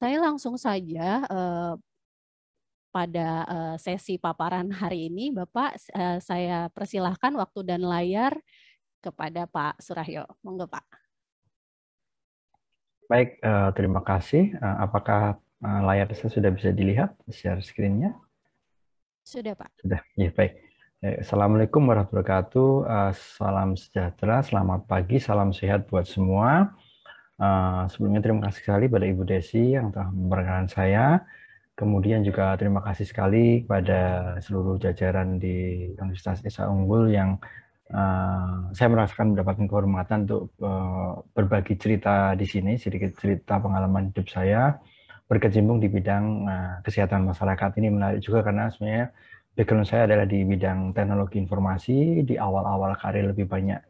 Saya langsung saja pada sesi paparan hari ini, Bapak, saya persilahkan waktu dan layar kepada Pak Surahyo. Monggo, Pak. Baik, terima kasih. Apakah layar saya sudah bisa dilihat, share screen-nya? Sudah, Pak. Sudah, ya baik. Assalamualaikum warahmatullahi wabarakatuh. Salam sejahtera, selamat pagi, salam sehat buat semua. Sebelumnya terima kasih sekali pada Ibu Desi yang telah memperkenalkan saya. Kemudian juga terima kasih sekali kepada seluruh jajaran di Universitas Esa Unggul yang saya merasakan mendapatkan kehormatan untuk berbagi cerita di sini, sedikit cerita pengalaman hidup saya berkecimpung di bidang kesehatan masyarakat. Ini menarik juga karena sebenarnya background saya adalah di bidang teknologi informasi, di awal-awal karir lebih banyak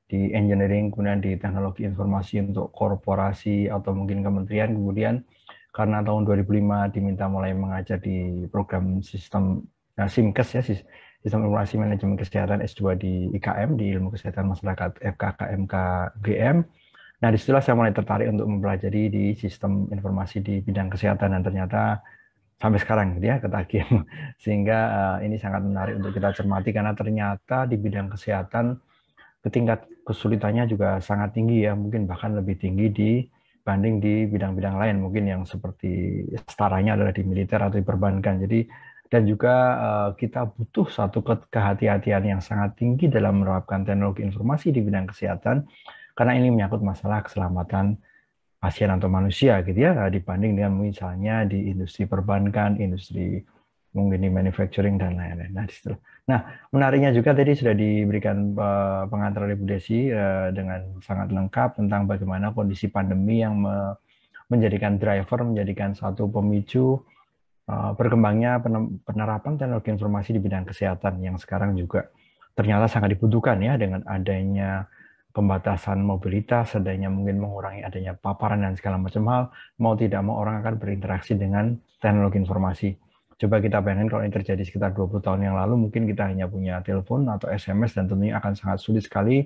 di engineering, kemudian di teknologi informasi untuk korporasi atau mungkin kementerian, kemudian karena tahun 2005 diminta mulai mengajar di program sistem SIMKES ya, Sistem Informasi Manajemen Kesehatan S2 di IKM, di Ilmu Kesehatan Masyarakat FKKMK GM. Nah, disitulah saya mulai tertarik untuk mempelajari di sistem informasi di bidang kesehatan dan ternyata sampai sekarang gitu ya ketagih. Sehingga ini sangat menarik untuk kita cermati karena ternyata di bidang kesehatan tingkat kesulitannya juga sangat tinggi ya, mungkin bahkan lebih tinggi dibanding di bidang-bidang lain mungkin yang seperti setaranya adalah di militer atau di perbankan. Jadi dan juga kita butuh satu kehati-hatian yang sangat tinggi dalam menerapkan teknologi informasi di bidang kesehatan karena ini menyangkut masalah keselamatan pasien atau manusia gitu ya dibanding dengan misalnya di industri perbankan, industri mungkin di manufacturing dan lain-lain. Nah, menariknya juga tadi sudah diberikan pengantar oleh Bu Desi dengan sangat lengkap tentang bagaimana kondisi pandemi yang menjadikan driver, menjadikan satu pemicu berkembangnya penerapan teknologi informasi di bidang kesehatan yang sekarang juga ternyata sangat dibutuhkan ya dengan adanya pembatasan mobilitas, adanya mungkin mengurangi adanya paparan dan segala macam hal, mau tidak mau orang akan berinteraksi dengan teknologi informasi. Coba kita bayangkan kalau ini terjadi sekitar 20 tahun yang lalu, mungkin kita hanya punya telepon atau SMS dan tentunya akan sangat sulit sekali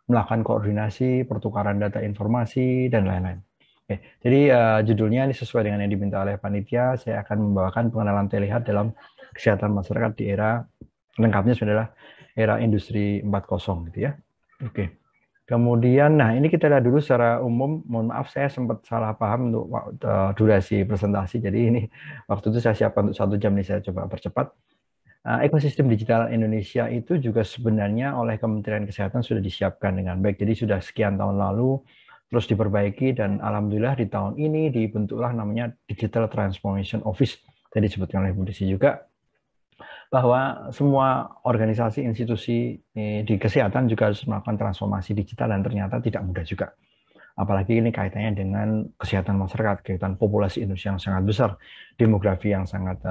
melakukan koordinasi, pertukaran data informasi, dan lain-lain. Oke, jadi judulnya ini sesuai dengan yang diminta oleh panitia, saya akan membawakan pengenalan terlihat dalam kesehatan masyarakat di era, lengkapnya adalah era industri 4.0 gitu ya. Oke. Kemudian, nah ini kita lihat dulu secara umum, mohon maaf saya sempat salah paham untuk durasi presentasi, jadi ini waktu itu saya siapkan untuk 1 jam, ini saya coba percepat. Ekosistem digital Indonesia itu juga sebenarnya oleh Kementerian Kesehatan sudah disiapkan dengan baik, jadi sudah sekian tahun lalu terus diperbaiki dan alhamdulillah di tahun ini dibentuklah namanya Digital Transformation Office, tadi disebutkan oleh Bu Desi juga, bahwa semua organisasi institusi di kesehatan juga harus melakukan transformasi digital dan ternyata tidak mudah juga. Apalagi ini kaitannya dengan kesehatan masyarakat, kesehatan populasi Indonesia yang sangat besar, demografi yang sangat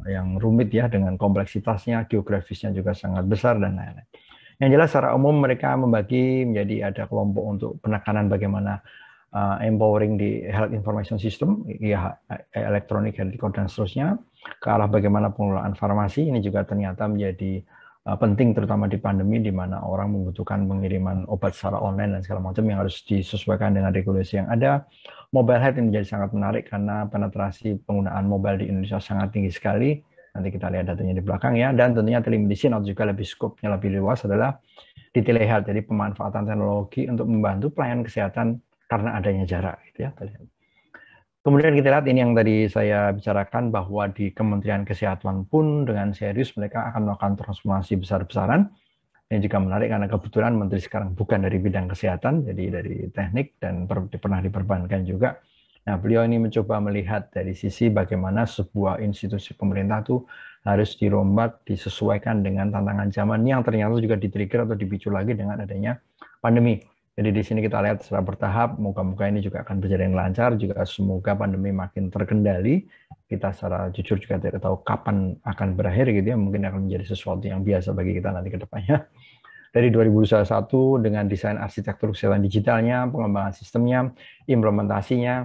yang rumit ya, dengan kompleksitasnya, geografisnya juga sangat besar dan lain-lain. Yang jelas secara umum mereka membagi menjadi ada kelompok untuk penekanan bagaimana empowering di health information system, ya electronic health record dan seterusnya, ke arah bagaimana pengelolaan farmasi. Ini juga ternyata menjadi penting terutama di pandemi di mana orang membutuhkan pengiriman obat secara online dan segala macam yang harus disesuaikan dengan regulasi yang ada. Mobile health ini menjadi sangat menarik karena penetrasi penggunaan mobile di Indonesia sangat tinggi sekali. Nanti kita lihat datanya di belakang ya. Dan tentunya telemedicine atau juga lebih skopnya lebih luas adalah di telehealth, jadi pemanfaatan teknologi untuk membantu pelayanan kesehatan karena adanya jarak gitu ya. Kemudian kita lihat ini yang tadi saya bicarakan bahwa di Kementerian Kesehatan pun dengan serius mereka akan melakukan transformasi besar-besaran. Ini juga menarik karena kebetulan Menteri sekarang bukan dari bidang kesehatan, jadi dari teknik dan pernah diperbankan juga. Nah, beliau ini mencoba melihat dari sisi bagaimana sebuah institusi pemerintah itu harus dirombak, disesuaikan dengan tantangan zaman yang ternyata juga di-trigger atau dipicu lagi dengan adanya pandemi. Jadi di sini kita lihat secara bertahap, moga-moga ini juga akan berjalan lancar, juga semoga pandemi makin terkendali. Kita secara jujur juga tidak tahu kapan akan berakhir gitu ya, mungkin akan menjadi sesuatu yang biasa bagi kita nanti ke depannya. Dari 2021 dengan desain arsitektur kesehatan digitalnya, pengembangan sistemnya, implementasinya,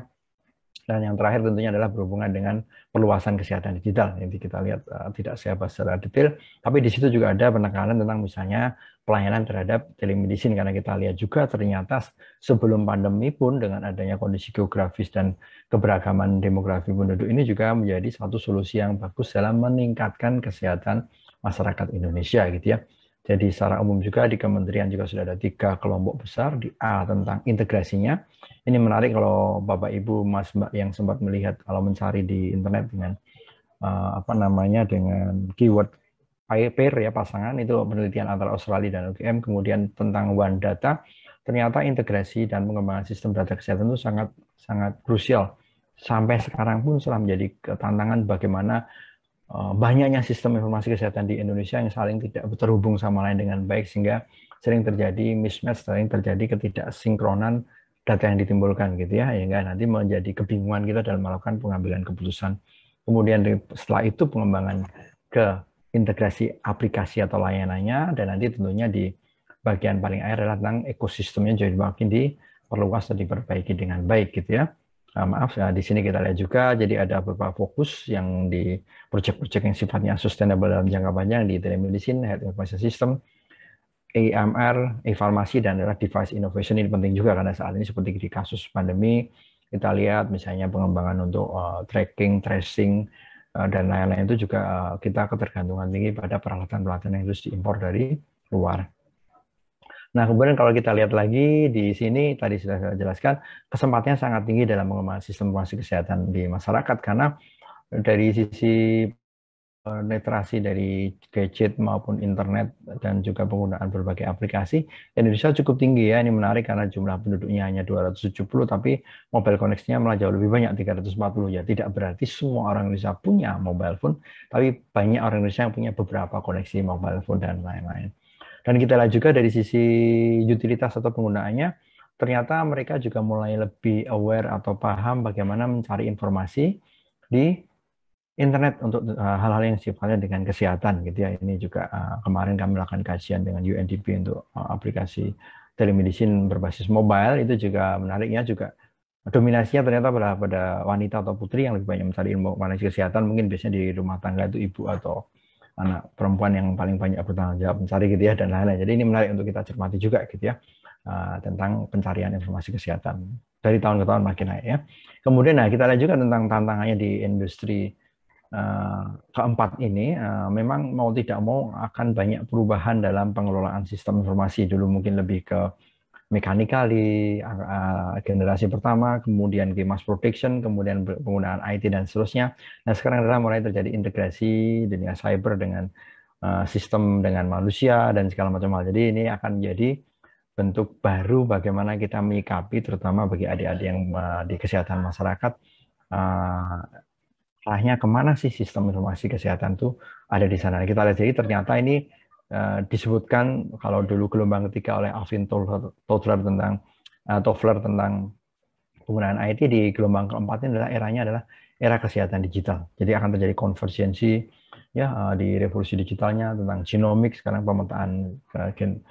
Dan yang terakhir tentunya adalah berhubungan dengan perluasan kesehatan digital. Nanti kita lihat tidak saya bahas secara detail, tapi di situ juga ada penekanan tentang misalnya pelayanan terhadap telemedicine, karena kita lihat juga ternyata sebelum pandemi pun dengan adanya kondisi geografis dan keberagaman demografi penduduk ini juga menjadi satu solusi yang bagus dalam meningkatkan kesehatan masyarakat Indonesia gitu ya. Jadi secara umum juga di kementerian juga sudah ada 3 kelompok besar. Di A tentang integrasinya. Ini menarik kalau Bapak Ibu Mas Mbak yang sempat melihat kalau mencari di internet dengan dengan keyword pair ya, pasangan, itu penelitian antara Australia dan UGM, kemudian tentang One Data, ternyata integrasi dan pengembangan sistem data kesehatan itu sangat sangat krusial. Sampai sekarang pun telah menjadi tantangan bagaimana banyaknya sistem informasi kesehatan di Indonesia yang saling tidak terhubung sama lain dengan baik, sehingga sering terjadi mismatch, sering terjadi ketidaksinkronan data yang ditimbulkan gitu ya, hingga nanti menjadi kebingungan kita dalam melakukan pengambilan keputusan. Kemudian setelah itu pengembangan ke integrasi aplikasi atau layanannya, dan nanti tentunya di bagian paling akhir adalah tentang ekosistemnya jadi makin diperluas dan diperbaiki dengan baik gitu ya. Maaf ya, di sini kita lihat juga jadi ada beberapa fokus yang di proyek-proyek yang sifatnya sustainable dalam jangka panjang di telemedicine, health information system, AMR, e-farmasi, dan adalah device innovation. Ini penting juga karena saat ini seperti di kasus pandemi kita lihat misalnya pengembangan untuk tracking, tracing, dan lain-lain itu juga kita ketergantungan tinggi pada peralatan-peralatan yang harus diimpor dari luar. Nah, kemudian kalau kita lihat lagi di sini, tadi sudah saya jelaskan, kesempatannya sangat tinggi dalam mengembangkan sistem informasi kesehatan di masyarakat, karena dari sisi penetrasi dari gadget maupun internet dan juga penggunaan berbagai aplikasi, Indonesia cukup tinggi ya. Ini menarik karena jumlah penduduknya hanya 270, tapi mobile koneksinya malah jauh lebih banyak, 340 ya. Tidak berarti semua orang Indonesia punya mobile phone, tapi banyak orang Indonesia yang punya beberapa koneksi mobile phone dan lain-lain. Dan kita lihat juga dari sisi utilitas atau penggunaannya, ternyata mereka juga mulai lebih aware atau paham bagaimana mencari informasi di internet untuk hal-hal yang sifatnya dengan kesehatan gitu ya. Ini juga kemarin kami melakukan kajian dengan UNDP untuk aplikasi telemedicine berbasis mobile. Itu juga menariknya, juga dominasinya ternyata pada wanita atau putri yang lebih banyak mencari ilmu mengenai kesehatan. Mungkin biasanya di rumah tangga itu ibu atau anak perempuan yang paling banyak bertanggung jawab mencari gitu ya, dan lain-lain. Jadi ini menarik untuk kita cermati juga gitu ya, tentang pencarian informasi kesehatan dari tahun ke tahun makin naik ya. Kemudian kita lihat juga tentang tantangannya di industri keempat ini. Memang mau tidak mau akan banyak perubahan dalam pengelolaan sistem informasi. Dulu mungkin lebih ke mechanically, generasi pertama, kemudian ke mass production, kemudian penggunaan IT dan seterusnya. Nah, sekarang adalah mulai terjadi integrasi dunia cyber dengan sistem dengan manusia dan segala macam hal. Jadi ini akan menjadi bentuk baru bagaimana kita menyikapi, terutama bagi adik-adik yang di kesehatan masyarakat, arahnya kemana sih sistem informasi kesehatan itu ada di sana. Kita lihat, jadi ternyata ini disebutkan kalau dulu gelombang ketiga oleh Alvin Toffler tentang penggunaan IT, di gelombang keempat ini adalah era kesehatan digital. Jadi akan terjadi konvergensi ya di revolusi digitalnya tentang genomik. Sekarang pemetaan gen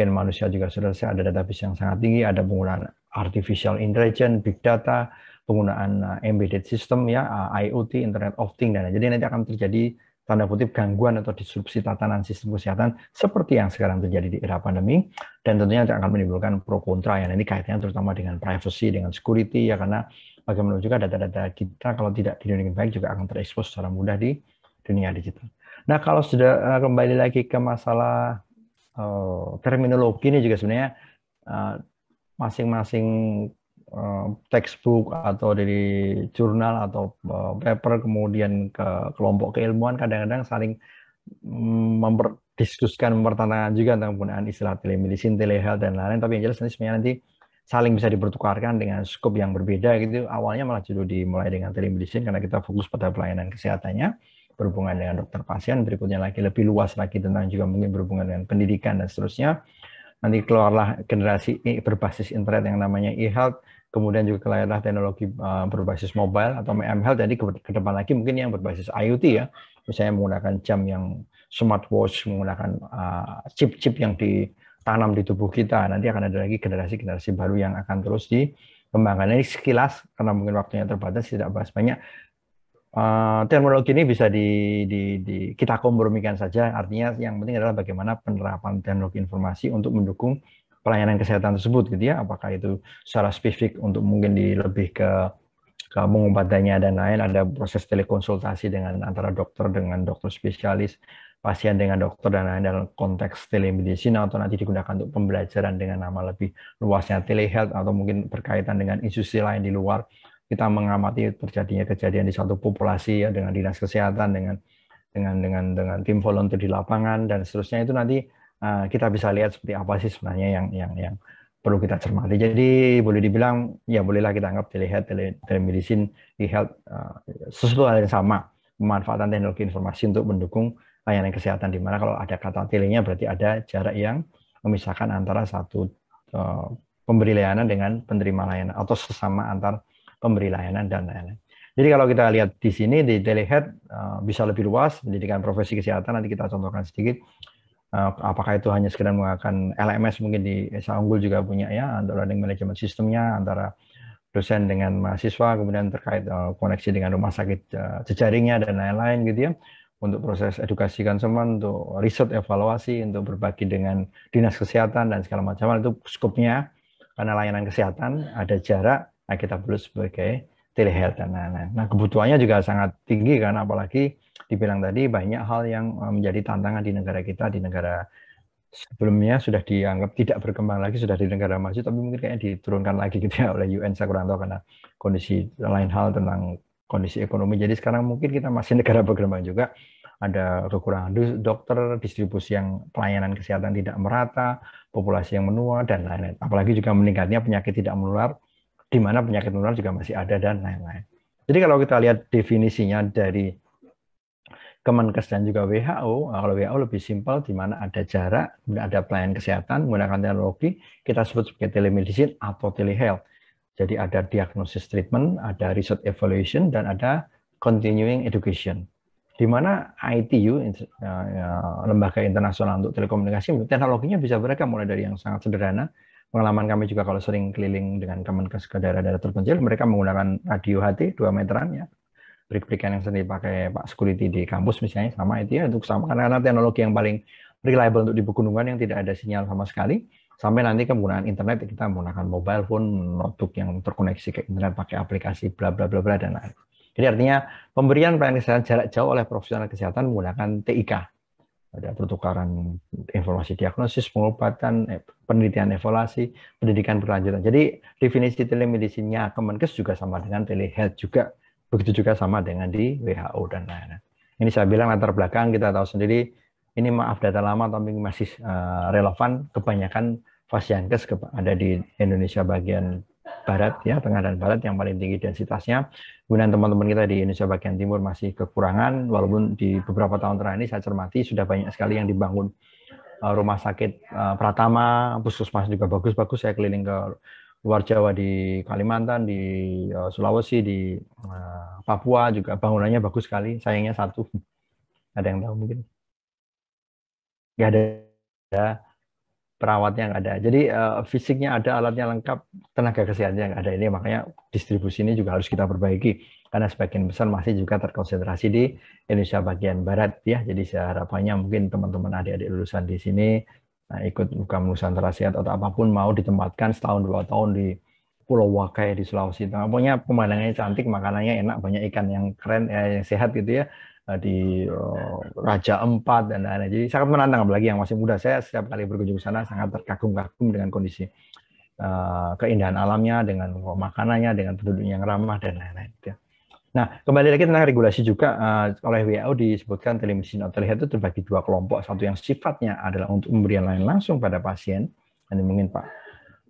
manusia juga sudah selesai, ada database yang sangat tinggi, ada penggunaan artificial intelligence, big data, penggunaan embedded system ya, IoT, Internet of Things, dan jadi nanti akan terjadi tanda kutip gangguan atau disrupsi tatanan sistem kesehatan seperti yang sekarang terjadi di era pandemi, dan tentunya akan menimbulkan pro kontra ya. Ini kaitannya terutama dengan privacy, dengan security ya, karena bagaimana juga data-data kita kalau tidak dilindungi baik juga akan terekspos secara mudah di dunia digital. Nah, kalau sudah kembali lagi ke masalah terminologi ini juga sebenarnya masing-masing textbook atau dari jurnal atau paper kemudian ke kelompok keilmuan kadang-kadang saling mempertentangkan juga tentang penggunaan istilah telemedicine, telehealth dan lain-lain, tapi yang jelas sebenarnya nanti saling bisa dipertukarkan dengan skop yang berbeda gitu. Awalnya malah dulu dimulai dengan telemedicine karena kita fokus pada pelayanan kesehatannya berhubungan dengan dokter pasien, berikutnya lagi lebih luas lagi tentang juga mungkin berhubungan dengan pendidikan dan seterusnya. Nanti keluarlah generasi berbasis internet yang namanya e-health, kemudian juga keluarlah teknologi berbasis mobile atau mHealth. Jadi ke depan lagi mungkin yang berbasis IoT ya, misalnya menggunakan jam yang smartwatch, menggunakan chip-chip yang ditanam di tubuh kita. Nanti akan ada lagi generasi-generasi baru yang akan terus kembangkan. Ini sekilas, karena mungkin waktunya terbatas, tidak bahas banyak. Teknologi ini bisa kita kompromikan saja. Artinya yang penting adalah bagaimana penerapan teknologi informasi untuk mendukung pelayanan kesehatan tersebut, gitu ya. Apakah itu secara spesifik untuk mungkin lebih ke pengobatannya dan lain, ada proses telekonsultasi dengan antara dokter dengan dokter spesialis, pasien dengan dokter dan lain dalam konteks telemedicine, atau nanti digunakan untuk pembelajaran dengan nama lebih luasnya telehealth, atau mungkin berkaitan dengan institusi lain di luar. Kita mengamati terjadinya kejadian di satu populasi ya, dengan dinas kesehatan, dengan tim volunteer di lapangan dan seterusnya, itu nanti kita bisa lihat seperti apa sih sebenarnya yang perlu kita cermati. Jadi boleh dibilang ya bolehlah kita anggap telehealth, telemedicine, e-health sesuatu hal yang sama, pemanfaatan teknologi informasi untuk mendukung layanan kesehatan, di mana kalau ada kata telenya berarti ada jarak yang memisahkan antara satu pemberi layanan dengan penerima layanan, atau sesama antar pemberi layanan dan lain-lain. Jadi kalau kita lihat di sini di telehealth bisa lebih luas, pendidikan profesi kesehatan, nanti kita contohkan sedikit. Apakah itu hanya sekedar menggunakan LMS, mungkin di Esa Unggul juga punya ya, learning management systemnya antara dosen dengan mahasiswa, kemudian terkait koneksi dengan rumah sakit jejaringnya dan lain-lain gitu ya, untuk proses edukasi konsumen, untuk riset evaluasi, untuk berbagi dengan dinas kesehatan dan segala macam. Itu skopnya, karena layanan kesehatan ada jarak, kita perlu sebagai telehealth dan lain-lain. Nah, kebutuhannya juga sangat tinggi, karena apalagi dibilang tadi banyak hal yang menjadi tantangan di negara kita, di negara sebelumnya sudah dianggap tidak berkembang lagi, sudah di negara maju, tapi mungkin kayaknya diturunkan lagi gitu ya oleh UN, saya kurang tahu karena kondisi lain hal tentang kondisi ekonomi. Jadi sekarang mungkin kita masih negara berkembang juga, ada kekurangan dokter, distribusi yang pelayanan kesehatan tidak merata, populasi yang menua dan lain-lain. Apalagi juga meningkatnya penyakit tidak menular, di mana penyakit menular juga masih ada dan lain-lain. Jadi kalau kita lihat definisinya dari Kemenkes dan juga WHO, kalau WHO lebih simpel, di mana ada jarak, ada pelayanan kesehatan menggunakan teknologi, kita sebut sebagai telemedicine atau telehealth. Jadi ada diagnosis treatment, ada research evaluation, dan ada continuing education. Di mana ITU, Lembaga Internasional untuk Telekomunikasi, teknologinya bisa beragam, mulai dari yang sangat sederhana. Pengalaman kami juga kalau sering keliling dengan Kemenkes ke daerah-daerah terpencil, mereka menggunakan radio HT 2 meteran ya, break-breakan yang sering dipakai Pak Security di kampus misalnya, sama itu ya, untuk sama, karena teknologi yang paling reliable untuk di pegunungan yang tidak ada sinyal sama sekali, sampai nanti penggunaan internet, kita menggunakan mobile phone, notebook yang terkoneksi ke internet pakai aplikasi bla bla bla bla dan lain. Jadi artinya pemberian pelayanan kesehatan jarak jauh oleh profesional kesehatan menggunakan TIK, ada pertukaran informasi diagnosis, pengobatan, penelitian evaluasi, pendidikan berlanjutan. Jadi definisi telemedicine-nya Kemenkes juga sama dengan telehealth juga. Begitu juga sama dengan di WHO dan lain-lain. Ini saya bilang latar belakang, kita tahu sendiri, ini maaf data lama tapi masih relevan. Kebanyakan Fasiankes ada di Indonesia bagian barat, ya, tengah dan barat yang paling tinggi densitasnya. Kemudian teman-teman kita di Indonesia bagian timur masih kekurangan, walaupun di beberapa tahun terakhir ini saya cermati sudah banyak sekali yang dibangun rumah sakit Pratama, puskesmas juga bagus-bagus. Saya keliling ke luar Jawa, di Kalimantan, di Sulawesi, di Papua juga bangunannya bagus sekali. Sayangnya satu, ada yang tahu mungkin? Nggak ada perawatnya, nggak ada. Jadi fisiknya ada, alatnya lengkap, tenaga kesehatannya nggak ada. Ini makanya distribusi ini juga harus kita perbaiki, karena sebagian besar masih juga terkonsentrasi di Indonesia bagian barat ya. Jadi harapannya mungkin teman-teman adik-adik lulusan di sini ikut program Nusantara Sehat atau apapun, mau ditempatkan setahun 2 tahun di Pulau Wakai di Sulawesi Tengah. Pokoknya pemandangannya cantik, makanannya enak, banyak ikan yang keren, yang sehat gitu ya, di Raja Empat dan lain-lain. Jadi sangat menantang, apalagi yang masih muda. Saya setiap kali berkunjung ke sana sangat terkagum-kagum dengan kondisi keindahan alamnya, dengan makanannya, dengan penduduk yang ramah dan lain-lain. Nah, kembali lagi tentang regulasi juga, oleh WHO disebutkan telemedicine atau telehealth itu terbagi 2 kelompok. Satu yang sifatnya adalah untuk pemberian layanan langsung pada pasien. Ini mungkin Pak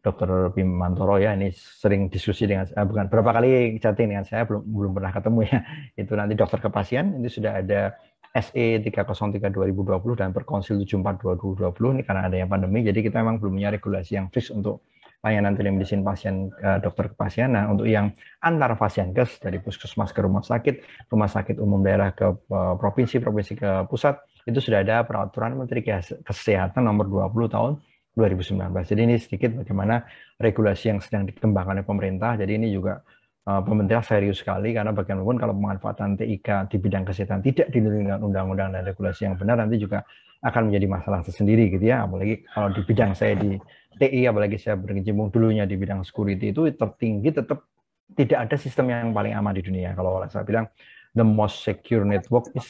Dr. Bimantoro ya, ini sering diskusi dengan saya, bukan berapa kali chatting dengan saya, belum pernah ketemu ya. Itu nanti dokter ke pasien, itu sudah ada SE 303 2020 dan Perkonsil 74 2020. Ini karena ada yang pandemi, jadi kita memang belum punya regulasi yang fix untuk layanan telemedicine pasien dokter ke pasien. Nah, untuk yang antar Fasiankes dari puskesmas ke rumah sakit umum daerah ke provinsi ke pusat, itu sudah ada peraturan Menteri Kesehatan nomor 20 tahun 2019. Jadi ini sedikit bagaimana regulasi yang sedang dikembangkan oleh pemerintah. Jadi ini juga pemerintah serius sekali, karena bagaimanapun kalau pemanfaatan TIK di bidang kesehatan tidak dilindungi dengan undang-undang dan regulasi yang benar, nanti juga akan menjadi masalah tersendiri gitu ya. Apalagi kalau di bidang saya di TI, apalagi saya berkecimpung dulunya di bidang security, itu tertinggi tetap tidak ada sistem yang paling aman di dunia. Kalau saya bilang the most secure network is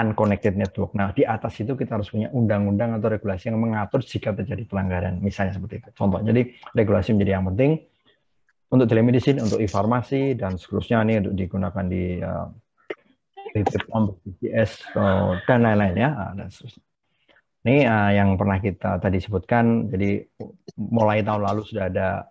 unconnected network. Nah, di atas itu kita harus punya undang-undang atau regulasi yang mengatur jika terjadi pelanggaran, misalnya seperti itu. Contoh, jadi regulasi menjadi yang penting untuk telemedicine, untuk e-farmasi, dan seterusnya ini untuk digunakan di BPOM, BPJS, dan lain-lain ya. Dan seterusnya. Ini yang pernah kita tadi sebutkan, jadi mulai tahun lalu sudah ada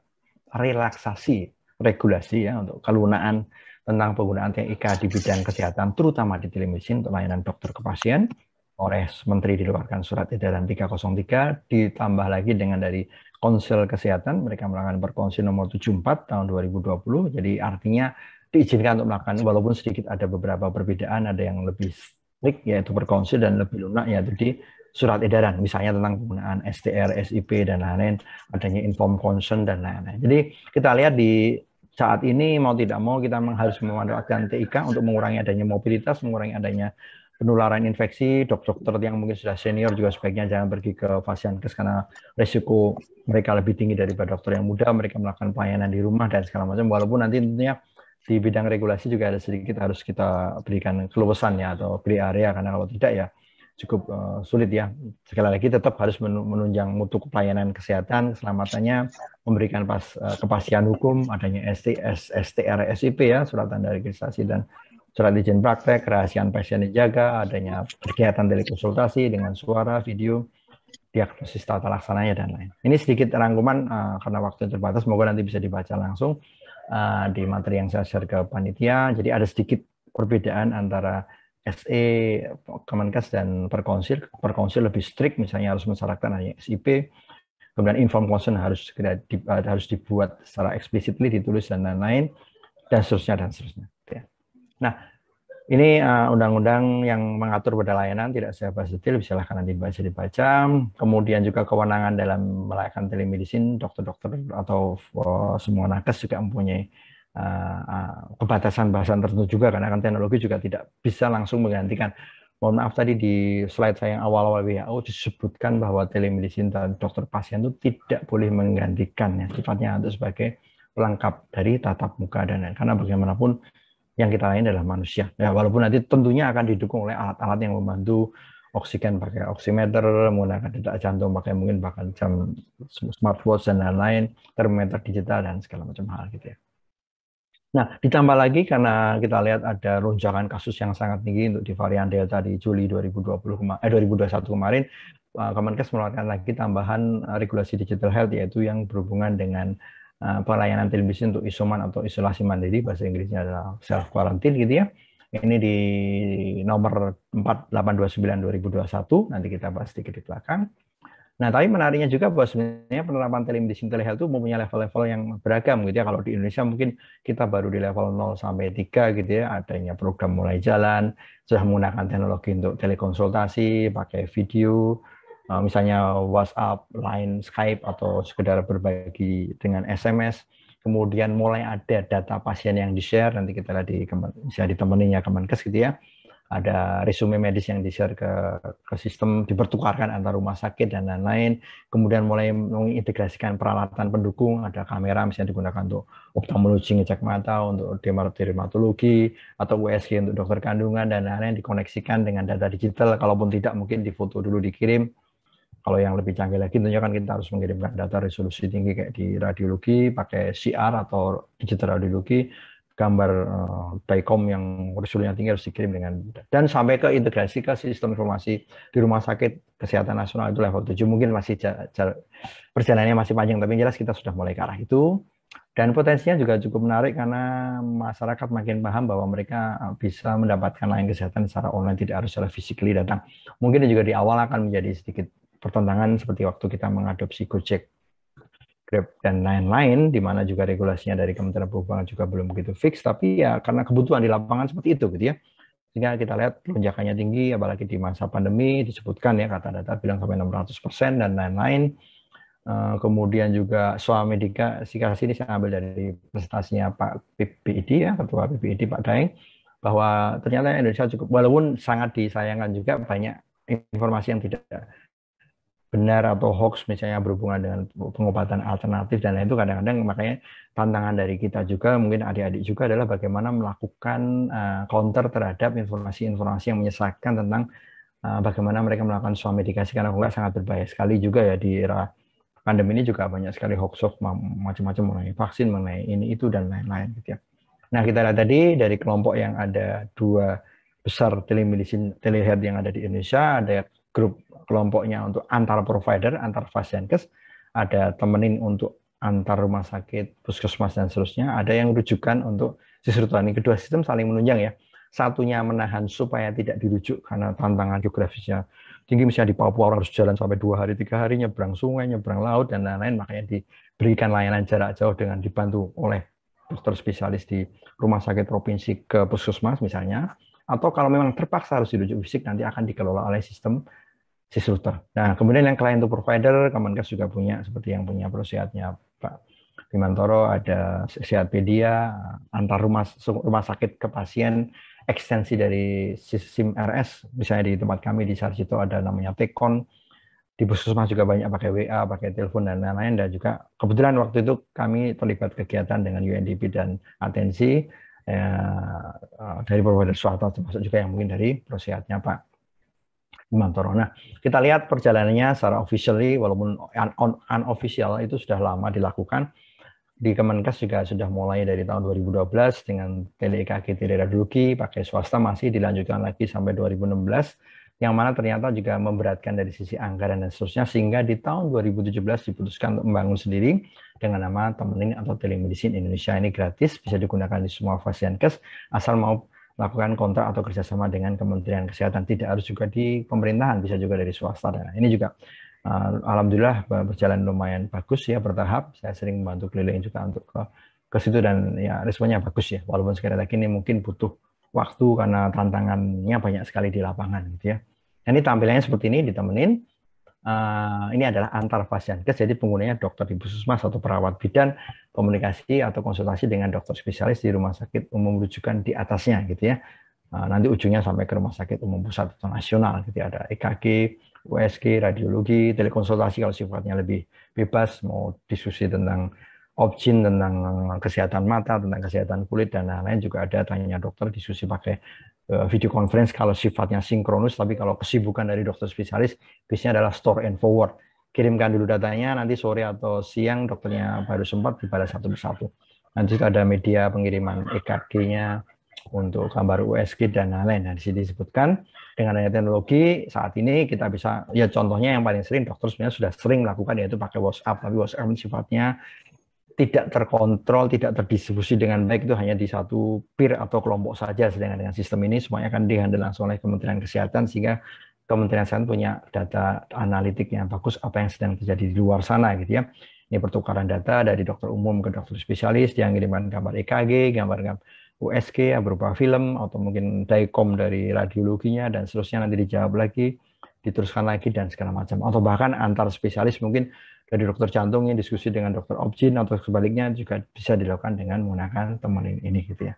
relaksasi regulasi ya untuk kelunaan tentang penggunaan TIK di bidang kesehatan, terutama di telemedicine untuk layanan dokter ke pasien. Oleh Menteri dikeluarkan surat edaran 303, ditambah lagi dengan dari Konsil Kesehatan, mereka melakukan Perkonsil nomor 74 tahun 2020. Jadi artinya diizinkan untuk melakukan, walaupun sedikit ada beberapa perbedaan, ada yang lebih strict yaitu Perkonsil, dan lebih lunak yaitu di surat edaran, misalnya tentang penggunaan STR, SIP, dan lain-lain, adanya informed consent, dan lain-lain. Jadi kita lihat di saat ini mau tidak mau kita harus memanfaatkan TIK untuk mengurangi adanya mobilitas, mengurangi adanya penularan infeksi. Dokter-dokter yang mungkin sudah senior juga sebaiknya jangan pergi ke Fasiankes karena risiko mereka lebih tinggi daripada dokter yang muda. Mereka melakukan pelayanan di rumah dan segala macam. Walaupun nanti tentunya di bidang regulasi juga ada sedikit harus kita berikan keluasan ya, atau gray area, karena kalau tidak ya cukup sulit ya. Sekali lagi tetap harus menunjang mutu pelayanan kesehatan, keselamatannya, memberikan kepastian hukum, adanya STR, SIP ya, surat tanda registrasi dan surat izin praktek, kerahasiaan pasien dijaga, adanya kegiatan telekonsultasi dengan suara, video, diagnosis tata laksananya, dan lain. Ini sedikit rangkuman karena waktu yang terbatas, semoga nanti bisa dibaca langsung di materi yang saya share ke panitia. Jadi ada sedikit perbedaan antara SE, Kemenkes, dan Perkonsil. Perkonsil lebih strict, misalnya harus mensyaratkan hanya SIP, kemudian informed consent harus dibuat secara explicitly, ditulis, dan lain-lain, dan seterusnya, dan seterusnya. Nah, ini undang-undang yang mengatur pada layanan, tidak saya bahas detail, silahkan nanti dibaca. Kemudian juga kewenangan dalam melakukan telemedicine, dokter-dokter atau semua nakes juga mempunyai kebatasan bahasan tertentu juga, karena kan teknologi juga tidak bisa langsung menggantikan. Mohon maaf, tadi di slide saya yang awal-awal WHO disebutkan bahwa telemedicine dan dokter pasien itu tidak boleh menggantikan, ya, sifatnya itu sebagai pelengkap dari tatap muka dan lain. Karena bagaimanapun yang kita lain adalah manusia. Ya, walaupun nanti tentunya akan didukung oleh alat-alat yang membantu, oksigen pakai oximeter, menggunakan detak jantung pakai mungkin bahkan jam smartwatch dan lain-lain, termometer digital dan segala macam hal gitu ya. Nah, ditambah lagi karena kita lihat ada lonjakan kasus yang sangat tinggi untuk di varian Delta di Juli 2021 kemarin, Kemenkes mengeluarkan lagi tambahan regulasi digital health, yaitu yang berhubungan dengan pelayanan telemedicine untuk isoman atau isolasi mandiri, bahasa Inggrisnya adalah self quarantine gitu ya. Ini di nomor 4829/2021, nanti kita bahas sedikit di belakang. Nah, tapi menariknya juga bahwa sebenarnya penerapan telemedicine telehealth itu mempunyai level-level yang beragam gitu ya. Kalau di Indonesia mungkin kita baru di level 0 sampai 3 gitu ya, adanya program mulai jalan, sudah menggunakan teknologi untuk telekonsultasi, pakai video, misalnya WhatsApp, Line, Skype, atau sekedar berbagi dengan SMS. Kemudian mulai ada data pasien yang di-share, nanti kita lihat bisa ditemaninya Kemenkes gitu ya. Ada resume medis yang di-share ke sistem, dipertukarkan antar rumah sakit dan lain-lain. Kemudian mulai mengintegrasikan peralatan pendukung, ada kamera misalnya digunakan untuk oftalmologi, ngecek mata, untuk dermatologi, atau USG untuk dokter kandungan, dan lain-lain dikoneksikan dengan data digital. Kalaupun tidak, mungkin difoto dulu dikirim. Kalau yang lebih canggih lagi, tentunya kan kita harus mengirimkan data resolusi tinggi kayak di radiologi, pakai CR atau digital radiologi, gambar DICOM yang resolusinya tinggi harus dikirim dengan, dan sampai ke integrasi ke sistem informasi di rumah sakit kesehatan nasional itu level 7. Mungkin masih perjalanannya masih panjang, tapi jelas kita sudah mulai ke arah itu. Dan potensinya juga cukup menarik karena masyarakat makin paham bahwa mereka bisa mendapatkan layanan kesehatan secara online, tidak harus secara physically datang. Mungkin juga di awal akan menjadi sedikit pertentangan seperti waktu kita mengadopsi Gojek, Grab, dan lain-lain, di mana juga regulasinya dari Kementerian Perhubungan juga belum begitu fix, tapi ya karena kebutuhan di lapangan seperti itu gitu ya. Sehingga kita lihat lonjakannya tinggi, apalagi di masa pandemi disebutkan ya, kata data bilang sampai 600% dan lain-lain. Kemudian juga Swamedika Sikasi ini saya ambil dari presentasinya Pak PBID ya, Ketua PBID Pak Daeng, bahwa ternyata Indonesia cukup, walaupun sangat disayangkan juga banyak informasi yang tidak benar atau hoax misalnya berhubungan dengan pengobatan alternatif dan lain itu, kadang-kadang makanya tantangan dari kita juga mungkin adik-adik juga adalah bagaimana melakukan counter terhadap informasi-informasi yang menyesatkan tentang bagaimana mereka melakukan swamedikasi, karena enggak sangat berbahaya sekali juga ya di era pandemi ini, juga banyak sekali hoax-hoax macam-macam mengenai vaksin, mengenai ini itu dan lain-lain gitu ya. Nah, kita lihat tadi dari kelompok yang ada 2 besar telemedicine telehealth yang ada di Indonesia, ada grup kelompoknya untuk antar provider, antar fasiankes, ada temenin untuk antar rumah sakit, puskesmas dan seterusnya, ada yang rujukan untuk Sisrutan. Kedua sistem saling menunjang ya. Satunya menahan supaya tidak dirujuk karena tantangan geografisnya tinggi, misalnya di Papua orang harus jalan sampai 2 hari 3 hari nyebrang sungai, nyebrang laut dan lain-lain, makanya diberikan layanan jarak jauh dengan dibantu oleh dokter spesialis di rumah sakit provinsi ke puskesmas misalnya, atau kalau memang terpaksa harus dirujuk fisik nanti akan dikelola oleh sistem Sisruter. Nah, kemudian yang client to provider, Kemenkes juga punya, seperti yang punya Prosiatnya Pak Bimantoro, ada Sehatpedia, antar rumah sakit ke pasien, ekstensi dari sistem RS, misalnya di tempat kami di Sarjito ada namanya Tekon, di puskesmas juga banyak pakai WA, pakai telepon dan lain-lain, dan juga kebetulan waktu itu kami terlibat kegiatan dengan UNDP dan Atensi dari provider swasta, termasuk juga yang mungkin dari Prosiatnya Pak Bimantoro. Nah, kita lihat perjalanannya secara officially, walaupun unofficial itu sudah lama dilakukan. Di Kemenkes juga sudah mulai dari tahun 2012 dengan tele EKG, teleradiologi, pakai swasta, masih dilanjutkan lagi sampai 2016, yang mana ternyata juga memberatkan dari sisi anggaran dan seterusnya, sehingga di tahun 2017 diputuskan untuk membangun sendiri dengan nama Temenin atau Telemedicine Indonesia. Ini gratis, bisa digunakan di semua fasiankes, asal mau lakukan kontrak atau kerjasama dengan Kementerian Kesehatan. Tidak harus juga di pemerintahan, bisa juga dari swasta. Dan ini juga alhamdulillah berjalan lumayan bagus ya, bertahap. Saya sering membantu keliling juga untuk ke situ dan ya responnya bagus ya. Walaupun sekali lagi ini mungkin butuh waktu karena tantangannya banyak sekali di lapangan gitu ya. Nah, ini tampilannya seperti ini, ditemenin. Ini adalah antar fasiankes, jadi penggunanya dokter di puskesmas atau perawat bidan, komunikasi atau konsultasi dengan dokter spesialis di rumah sakit umum rujukan di atasnya gitu ya. Nanti ujungnya sampai ke rumah sakit umum pusat atau nasional gitu ya. Ada EKG, USG, radiologi, telekonsultasi kalau sifatnya lebih bebas, mau diskusi tentang opsin, tentang kesehatan mata, tentang kesehatan kulit dan lain-lain, juga ada tanya dokter, diskusi pakai video conference kalau sifatnya sinkronus, tapi kalau kesibukan dari dokter spesialis biasanya adalah store and forward. Kirimkan dulu datanya, nanti sore atau siang dokternya baru sempat dibalas satu persatu. Nanti ada media pengiriman EKG-nya untuk gambar USG dan lain-lain. Nah, di sini disebutkan dengan adanya teknologi saat ini kita bisa, ya contohnya yang paling sering dokter sebenarnya sudah sering melakukan yaitu pakai WhatsApp, tapi WhatsApp sifatnya tidak terkontrol, tidak terdistribusi dengan baik, itu hanya di satu peer atau kelompok saja. Sedangkan dengan sistem ini semuanya akan dihandle langsung oleh Kementerian Kesehatan, sehingga Kementerian Kesehatan punya data analitik yang bagus apa yang sedang terjadi di luar sana gitu ya. Ini pertukaran data dari dokter umum ke dokter spesialis, dia ngirimkan gambar EKG, gambar USG berupa film, atau mungkin daikom dari radiologinya dan seterusnya, nanti dijawab lagi, diteruskan lagi dan segala macam. Atau bahkan antar spesialis, mungkin dari dokter jantung yang diskusi dengan dokter obgyn atau sebaliknya, juga bisa dilakukan dengan menggunakan Temenin ini gitu ya.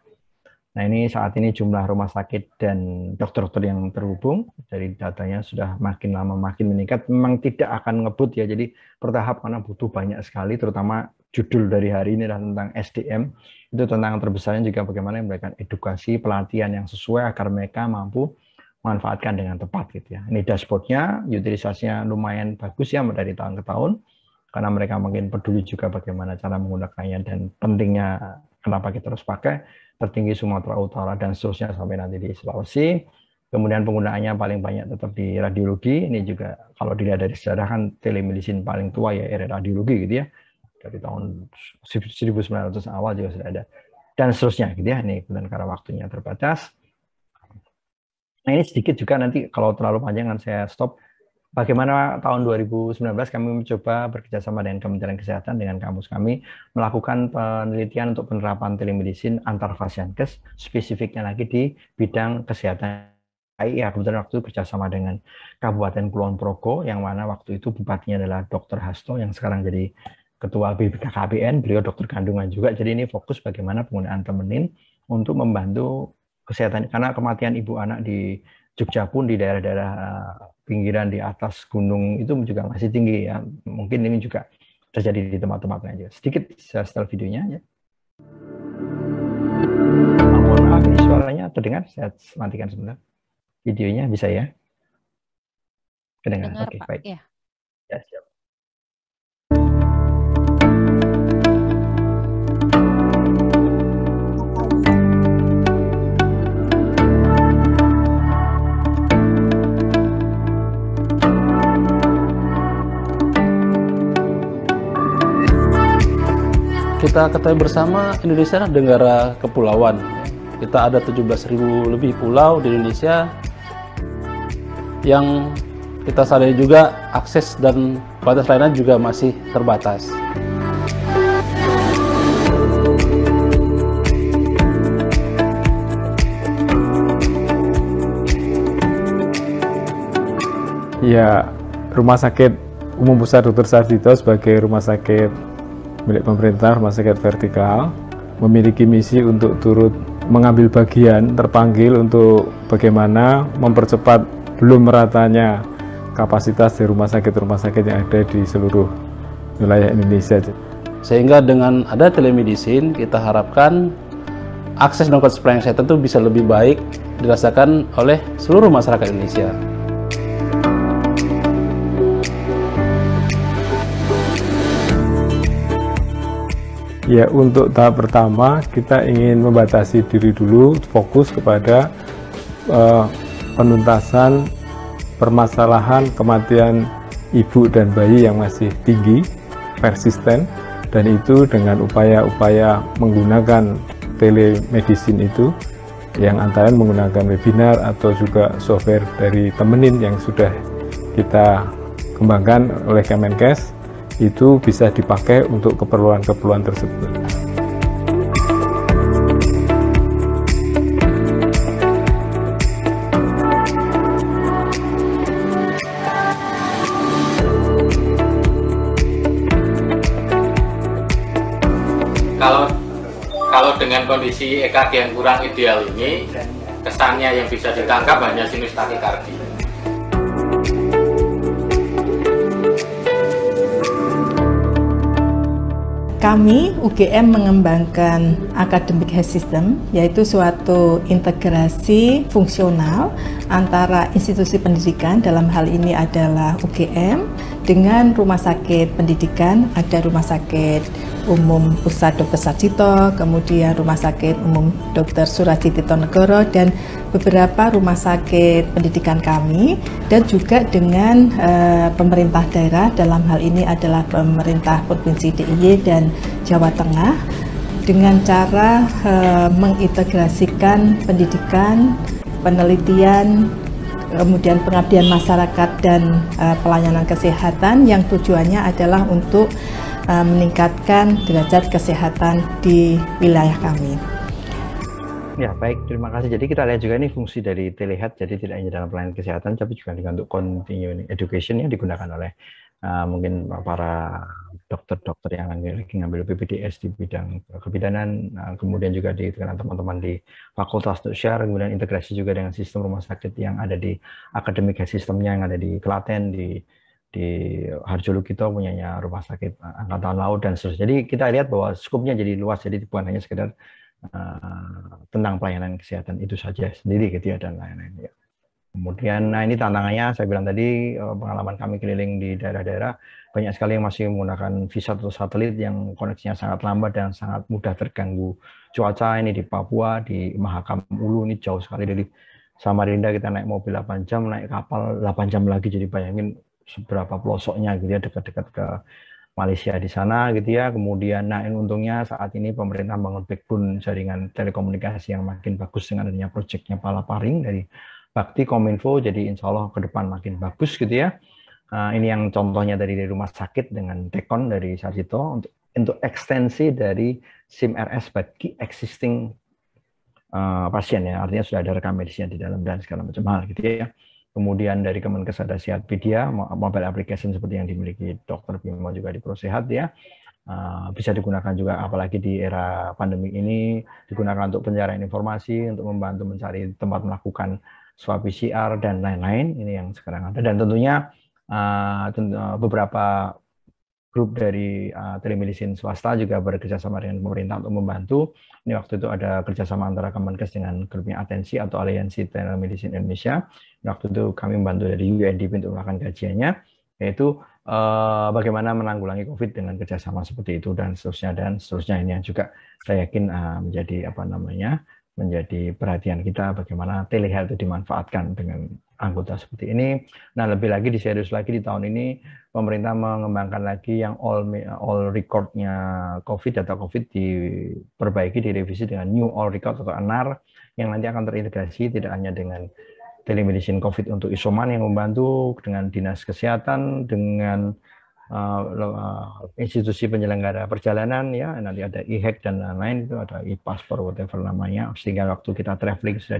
Nah, ini saat ini jumlah rumah sakit dan dokter-dokter yang terhubung dari datanya sudah makin lama makin meningkat. Memang tidak akan ngebut ya, jadi bertahap karena butuh banyak sekali, terutama judul dari hari ini adalah tentang SDM. Itu tentang terbesarnya juga bagaimana memberikan edukasi, pelatihan yang sesuai agar mereka mampu memanfaatkan dengan tepat gitu ya. Ini dashboardnya, utilisasinya lumayan bagus ya dari tahun ke tahun, karena mereka makin peduli juga bagaimana cara menggunakannya dan pentingnya kenapa kita harus pakai. Tertinggi Sumatera Utara dan seterusnya sampai nanti di Sulawesi. Kemudian penggunaannya paling banyak tetap di radiologi. Ini juga kalau dilihat dari sejarah kan telemedicine paling tua ya era radiologi gitu ya. Dari tahun 1900 awal juga sudah ada. Dan seterusnya gitu ya. Ini kemudian karena waktunya terbatas. Nah, ini sedikit juga, nanti kalau terlalu panjang kan saya stop. Bagaimana tahun 2019 kami mencoba bekerjasama dengan Kementerian Kesehatan, dengan kampus kami, melakukan penelitian untuk penerapan telemedicine antar fasiankes, spesifiknya lagi di bidang kesehatan KIA, kebetulan waktu itu bekerjasama dengan Kabupaten Kulon Progo, yang mana waktu itu bupatinya adalah Dr. Hasto, yang sekarang jadi Ketua BPKKBN, beliau dokter kandungan juga, jadi ini fokus bagaimana penggunaan temenin untuk membantu kesehatan, karena kematian ibu anak di Jogja pun di daerah-daerah pinggiran di atas gunung itu juga masih tinggi ya. Mungkin ini juga terjadi di tempat-tempat lain juga. Sedikit saya setel videonya ya. Mohon maaf ini suaranya terdengar, saya matikan sebentar. Videonya bisa ya? Kedengaran. Dengar, Oke, Pak. baik. Ya. Ya, siap. Kita ketahui bersama Indonesia adalah negara kepulauan. Kita ada 17.000 lebih pulau di Indonesia yang kita sadari juga akses dan batas layanan juga masih terbatas. Ya, Rumah Sakit Umum Pusat Dr. Sarjito sebagai rumah sakit milik pemerintah, rumah sakit vertikal, memiliki misi untuk turut mengambil bagian, terpanggil untuk bagaimana mempercepat belum meratanya kapasitas di rumah sakit yang ada di seluruh wilayah Indonesia. Sehingga dengan ada telemedicine, kita harapkan akses dan kualitas pelayanan kesehatan itu bisa lebih baik dirasakan oleh seluruh masyarakat Indonesia. Ya, untuk tahap pertama kita ingin membatasi diri dulu, fokus kepada penuntasan permasalahan kematian ibu dan bayi yang masih tinggi, persisten, dan itu dengan upaya-upaya menggunakan telemedicine itu, yang antara menggunakan webinar atau juga software dari Temenin yang sudah kita kembangkan oleh Kemenkes, itu bisa dipakai untuk keperluan-keperluan tersebut. Kalau dengan kondisi EKG yang kurang ideal ini, kesannya yang bisa ditangkap hanya sinus takikardi. Kami UGM mengembangkan Academic Health System, yaitu suatu integrasi fungsional antara institusi pendidikan, dalam hal ini adalah UGM, dengan rumah sakit pendidikan. Ada Rumah Sakit Umum Pusat Dr. Sarjito, kemudian Rumah Sakit Umum Dr. Suradi Tirtonegoro, dan beberapa rumah sakit pendidikan kami, dan juga dengan pemerintah daerah, dalam hal ini adalah pemerintah Provinsi DIY dan Jawa Tengah, dengan cara mengintegrasikan pendidikan, penelitian, kemudian pengabdian masyarakat dan pelayanan kesehatan, yang tujuannya adalah untuk meningkatkan derajat kesehatan di wilayah kami. Ya, baik, terima kasih. Jadi kita lihat juga ini fungsi dari telehealth, jadi tidak hanya dalam pelayanan kesehatan, tapi juga untuk continuing education yang digunakan oleh mungkin para dokter-dokter yang lagi ngambil PPDS di bidang kebidanan, kemudian juga dengan teman-teman di Fakultas Dokter, kemudian integrasi juga dengan sistem rumah sakit yang ada di Academic Health Systemnya yang ada di Klaten, di Harjolukito punyanya rumah sakit Angkatan Laut dan seterusnya. Jadi kita lihat bahwa skupnya jadi luas, jadi bukan hanya sekedar tentang pelayanan kesehatan itu saja sendiri gitu ya, dan lain-lain ya. Kemudian ini tantangannya, saya bilang tadi, pengalaman kami keliling di daerah-daerah, banyak sekali yang masih menggunakan VSAT atau satelit yang koneksinya sangat lambat dan sangat mudah terganggu cuaca. Ini di Papua, di Mahakam Ulu, ini jauh sekali dari Samarinda, kita naik mobil 8 jam, naik kapal 8 jam lagi, jadi bayangin seberapa pelosoknya gitu ya, dekat-dekat ke Malaysia di sana gitu ya. Kemudian untungnya saat ini pemerintah bangun backbone jaringan telekomunikasi yang makin bagus dengan adanya proyeknya Palaparing dari Bakti Kominfo, jadi insya Allah ke depan makin bagus gitu ya. Ini yang contohnya dari rumah sakit dengan Tekon dari Sarjito untuk ekstensi dari SIM RS bagi existing pasien ya, artinya sudah ada rekam medisnya di dalam dan segala macam hal gitu ya. Kemudian dari Kemenkes ada Sehatpedia, mobile application seperti yang dimiliki Dr. Bimo juga di ProSehat ya. Bisa digunakan juga apalagi di era pandemi ini, digunakan untuk pencarian informasi, untuk membantu mencari tempat melakukan swab PCR dan lain-lain. Ini yang sekarang ada, dan tentunya beberapa grup dari telemedicine swasta juga bekerjasama dengan pemerintah untuk membantu. Ini waktu itu ada kerjasama antara Kemenkes dengan grupnya Atensi atau Aliansi Telemedicine Indonesia. Waktu itu kami membantu dari UNDP untuk melakukan kajiannya, yaitu bagaimana menanggulangi COVID dengan kerjasama seperti itu dan seterusnya. Ini yang juga saya yakin menjadi menjadi perhatian kita, bagaimana telehealth itu dimanfaatkan dengan anggota seperti ini. Nah, lebih lagi diserius lagi di tahun ini pemerintah mengembangkan lagi yang all record-nya COVID, data COVID diperbaiki, direvisi dengan new all record atau ANAR yang nanti akan terintegrasi tidak hanya dengan telemedicine COVID untuk isoman yang membantu, dengan dinas kesehatan, dengan institusi penyelenggara perjalanan ya, nanti ada e-hack dan lain-lain, itu ada e-passport whatever namanya, sehingga waktu kita traveling sudah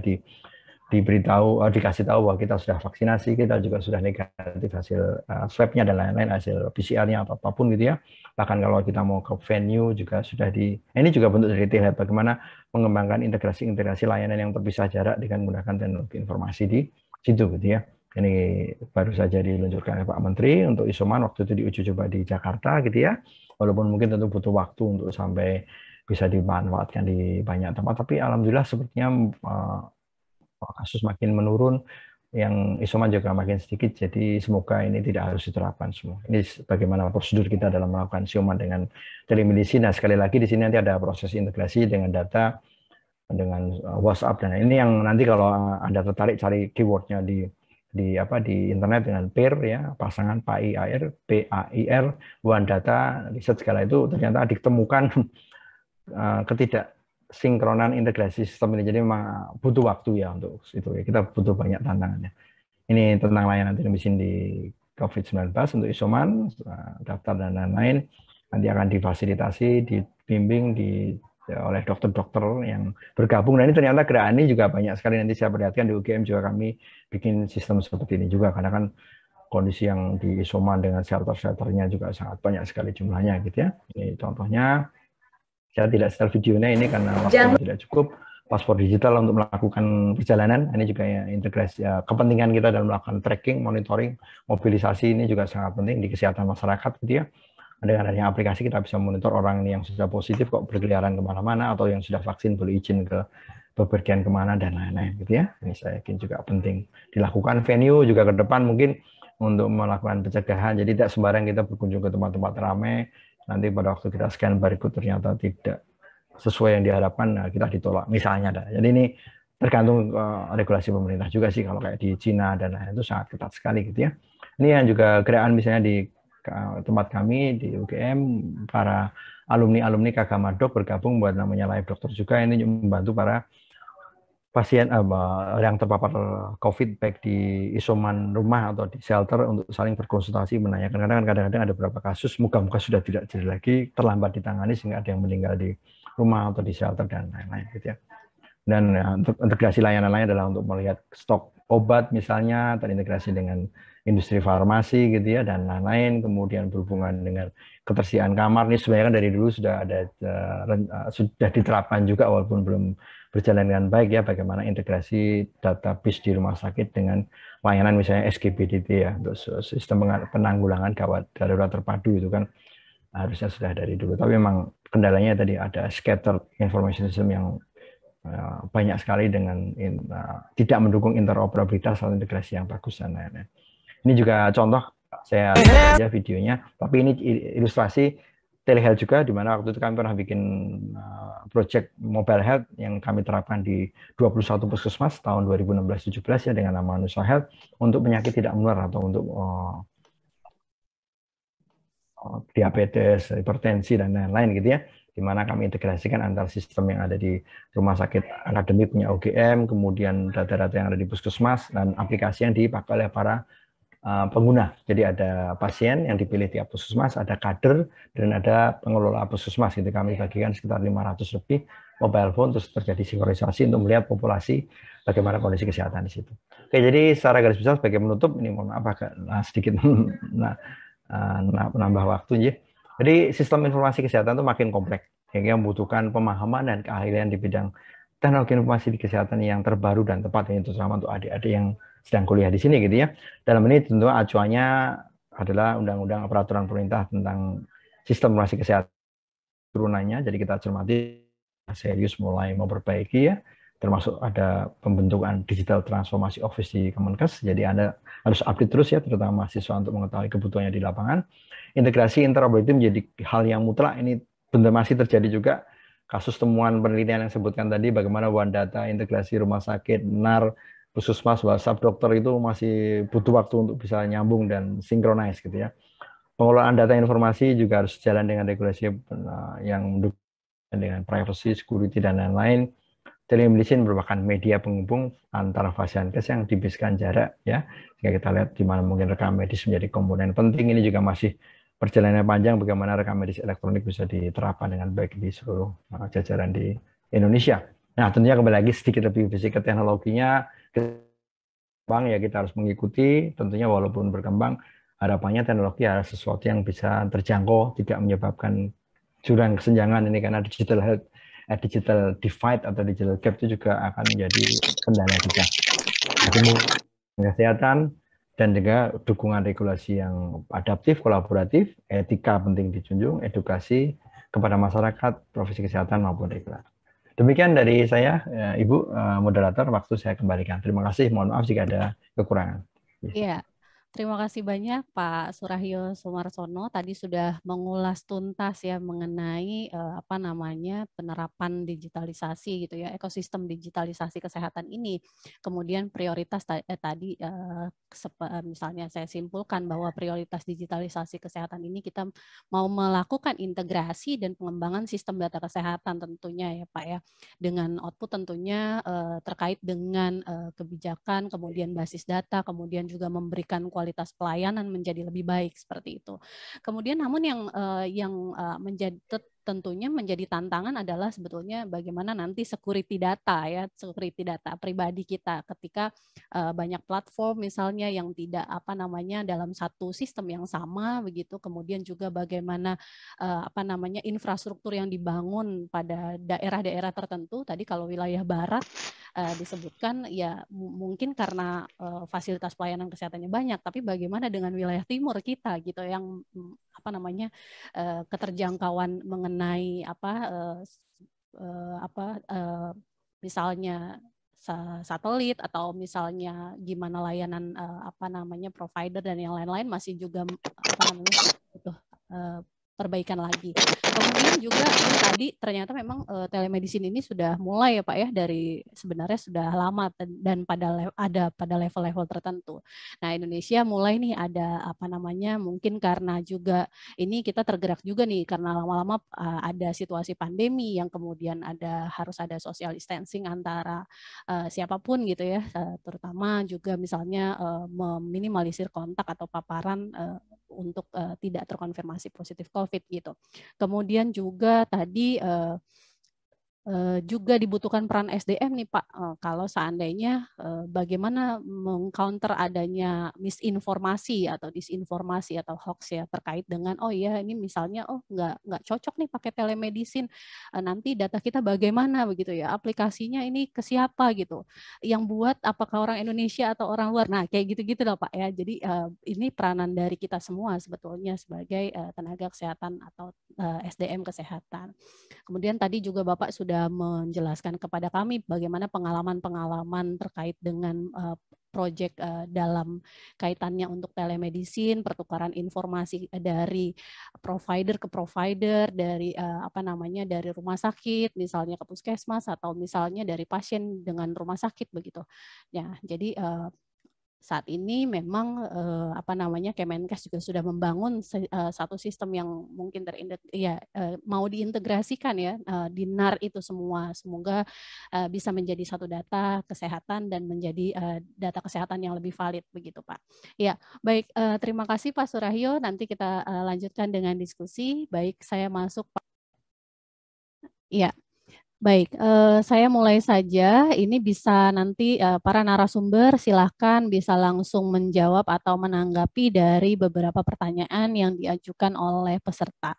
dikasih tahu bahwa kita sudah vaksinasi, kita juga sudah negatif hasil swab-nya dan lain-lain, hasil PCR-nya atau apapun gitu ya. Bahkan kalau kita mau ke venue juga sudah ini juga bentuk dari telehealth, bagaimana mengembangkan integrasi layanan yang terpisah jarak dengan menggunakan teknologi informasi di situ gitu ya. Ini baru saja diluncurkan oleh Pak Menteri untuk isoman, waktu itu diuji coba di Jakarta gitu ya. Walaupun mungkin tentu butuh waktu untuk sampai bisa dimanfaatkan di banyak tempat, tapi alhamdulillah sepertinya kasus makin menurun, yang isoman juga makin sedikit, jadi semoga ini tidak harus diterapkan semua. Ini bagaimana prosedur kita dalam melakukan isoman dengan telemedicine. Nah, sekali lagi di sini nanti ada proses integrasi dengan data, dengan WhatsApp, dan ini yang nanti kalau Anda tertarik cari keywordnya di internet dengan PAIR ya, pasangan PAIR, One Data, riset segala itu ternyata ditemukan ketidaksinkronan integrasi sistem ini. Jadi memang butuh waktu ya untuk itu ya. Kita butuh banyak tantangannya. Ini tentang layanan telemedicine di COVID-19 untuk isoman, daftar dan lain-lain. Nanti akan difasilitasi, dibimbing oleh dokter-dokter yang bergabung. Dan ini ternyata gerakan ini juga banyak sekali. Nanti saya perlihatkan di UGM juga kami bikin sistem seperti ini juga, karena kan kondisi yang di isoman dengan shelter-shelternya juga sangat banyak sekali jumlahnya gitu ya. Ini contohnya, saya tidak setel videonya ini karena waktu tidak cukup. Paspor digital untuk melakukan perjalanan, ini juga ya, integrasi ya, kepentingan kita dalam melakukan tracking, monitoring, mobilisasi ini juga sangat penting di kesehatan masyarakat gitu ya. Dengan adanya aplikasi kita bisa monitor orang yang sudah positif kok berkeliaran kemana-mana, atau yang sudah vaksin boleh izin ke bepergian kemana dan lain-lain gitu ya. Ini saya yakin juga penting dilakukan. Venue juga ke depan mungkin untuk melakukan pencegahan, jadi tidak sembarang kita berkunjung ke tempat-tempat ramai, nanti pada waktu kita scan barcode ternyata tidak sesuai yang diharapkan, nah kita ditolak misalnya. Jadi ini tergantung regulasi pemerintah juga sih, kalau kayak di Cina dan lain-lain itu sangat ketat sekali gitu ya. Ini yang juga gerakan misalnya di tempat kami di UGM, para alumni Kagamadok bergabung buat namanya Live Dokter juga, ini membantu para pasien yang terpapar COVID baik di isoman rumah atau di shelter untuk saling berkonsultasi, menanyakan. Karena kadang-kadang ada beberapa kasus muka-muka sudah tidak jadi lagi, terlambat ditangani sehingga ada yang meninggal di rumah atau di shelter dan lain-lain gitu ya. Dan untuk integrasi layanan-lain adalah untuk melihat stok obat misalnya, terintegrasi dengan industri farmasi gitu ya, dan lain-lain. Kemudian berhubungan dengan ketersediaan kamar, ini sebenarnya kan dari dulu sudah ada sudah diterapkan juga walaupun belum berjalan dengan baik ya, bagaimana integrasi database di rumah sakit dengan layanan misalnya SGBDT ya, untuk sistem penanggulangan gawat darurat terpadu, itu kan harusnya sudah dari dulu. Tapi memang kendalanya tadi ada scattered information system yang banyak sekali dengan tidak mendukung interoperabilitas atau integrasi yang bagus dan lain-lain. Ini juga contoh, saya lihat aja videonya, tapi ini ilustrasi telehealth juga, di mana waktu itu kami pernah bikin project mobile health yang kami terapkan di 21 puskesmas tahun 2016-17 ya, dengan nama Nusa Health, untuk penyakit tidak menular atau untuk diabetes, hipertensi dan lain-lain gitu ya, di mana kami integrasikan antar sistem yang ada di rumah sakit akademik punya UGM, kemudian data-data yang ada di puskesmas, dan aplikasi yang dipakai oleh para pengguna. Jadi ada pasien yang dipilih tiap puskesmas, ada kader, dan ada pengelola puskesmas. Itu kami bagikan sekitar 500 lebih mobile phone, terus terjadi sinkronisasi untuk melihat populasi bagaimana kondisi kesehatan di situ. Oke, jadi secara garis besar sebagai menutup, ini mohon maaf agak sedikit menambah waktu ya. Jadi sistem informasi kesehatan itu makin kompleks, sehingga membutuhkan pemahaman dan keahlian di bidang teknologi informasi di kesehatan yang terbaru dan tepat, ini terutama untuk adik-adik yang sedang kuliah di sini gitu ya. Dalam ini tentu acuannya adalah Undang-Undang Peraturan Pemerintah tentang Sistem Informasi Kesehatan turunannya. Jadi kita cermati serius mulai memperbaiki ya, termasuk ada pembentukan digital transformasi office di Kemenkes. Jadi Anda harus update terus ya, terutama mahasiswa untuk mengetahui kebutuhannya di lapangan. Integrasi interoperability menjadi hal yang mutlak. Ini benar masih terjadi juga. Kasus temuan penelitian yang disebutkan tadi, bagaimana one data, integrasi rumah sakit, NAR, puskesmas, WhatsApp, dokter itu masih butuh waktu untuk bisa nyambung dan sinkronis gitu ya. Pengelolaan data informasi juga harus jalan dengan regulasi yang mendukung dengan privacy, security, dan lain-lain. Telemedicine merupakan media penghubung antara vaskes yang dibiskan jarak ya. Sehingga kita lihat di mana mungkin rekam medis menjadi komponen penting. Ini juga masih perjalanan panjang bagaimana rekam medis elektronik bisa diterapkan dengan baik di seluruh jajaran di Indonesia. Nah, tentunya kembali lagi sedikit lebih fisik ke teknologinya, berkembang ya kita harus mengikuti. Tentunya walaupun berkembang, harapannya teknologi adalah sesuatu yang bisa terjangkau, tidak menyebabkan jurang kesenjangan ini, karena digital health, digital divide atau digital gap itu juga akan menjadi kendala kita. Kesehatan dan juga dukungan regulasi yang adaptif, kolaboratif, etika penting dijunjung, edukasi kepada masyarakat, profesi kesehatan maupun regulator. Demikian dari saya, Ibu moderator, waktu saya kembalikan. Terima kasih, mohon maaf jika ada kekurangan. Iya. Terima kasih banyak Pak Surahyo Sumarsono, tadi sudah mengulas tuntas ya mengenai penerapan digitalisasi gitu ya, ekosistem digitalisasi kesehatan ini. Kemudian prioritas tadi misalnya saya simpulkan bahwa prioritas digitalisasi kesehatan ini kita mau melakukan integrasi dan pengembangan sistem data kesehatan tentunya ya Pak ya, dengan output tentunya terkait dengan kebijakan, kemudian basis data, kemudian juga memberikan kualitas pelayanan menjadi lebih baik seperti itu. Kemudian namun yang menjadi tentunya menjadi tantangan adalah sebetulnya bagaimana nanti security data ya, security data pribadi kita ketika banyak platform misalnya yang tidak dalam satu sistem yang sama begitu, kemudian juga bagaimana infrastruktur yang dibangun pada daerah-daerah tertentu. Tadi kalau wilayah barat disebutkan ya mungkin karena fasilitas pelayanan kesehatannya banyak, tapi bagaimana dengan wilayah timur kita gitu yang keterjangkauan mengenai misalnya satelit atau misalnya gimana layanan provider dan yang lain-lain masih juga butuh perbaikan lagi. Kemudian juga tadi ternyata memang telemedicine ini sudah mulai ya Pak ya, dari sebenarnya sudah lama dan ada pada level-level tertentu. Nah, Indonesia mulai nih ada mungkin karena juga ini kita tergerak juga nih karena lama-lama ada situasi pandemi yang kemudian harus ada social distancing antara siapapun gitu ya, terutama juga misalnya meminimalisir kontak atau paparan untuk tidak terkonfirmasi positif COVID gitu. Kemudian juga tadi juga dibutuhkan peran SDM nih Pak, kalau seandainya bagaimana mengcounter adanya misinformasi atau disinformasi atau hoax ya terkait dengan ini misalnya nggak cocok nih pakai telemedicine, nanti data kita bagaimana begitu ya, aplikasinya ini ke siapa gitu, yang buat apakah orang Indonesia atau orang luar, nah kayak gitu-gitu loh Pak ya. Jadi ini peranan dari kita semua sebetulnya sebagai tenaga kesehatan atau SDM kesehatan. Kemudian tadi juga Bapak sudah menjelaskan kepada kami bagaimana pengalaman-pengalaman terkait dengan proyek dalam kaitannya untuk telemedicine, pertukaran informasi dari provider ke provider, dari dari rumah sakit misalnya ke puskesmas atau misalnya dari pasien dengan rumah sakit begitu. Ya, jadi saat ini memang Kemenkes juga sudah membangun satu sistem yang mungkin mau diintegrasikan ya di NAR itu semua, semoga bisa menjadi satu data kesehatan dan menjadi data kesehatan yang lebih valid begitu Pak. Ya, baik, terima kasih Pak Surahyo, nanti kita lanjutkan dengan diskusi. Baik, saya masuk Pak. Ya. Baik, saya mulai saja. Ini bisa nanti para narasumber silahkan bisa langsung menjawab atau menanggapi dari beberapa pertanyaan yang diajukan oleh peserta.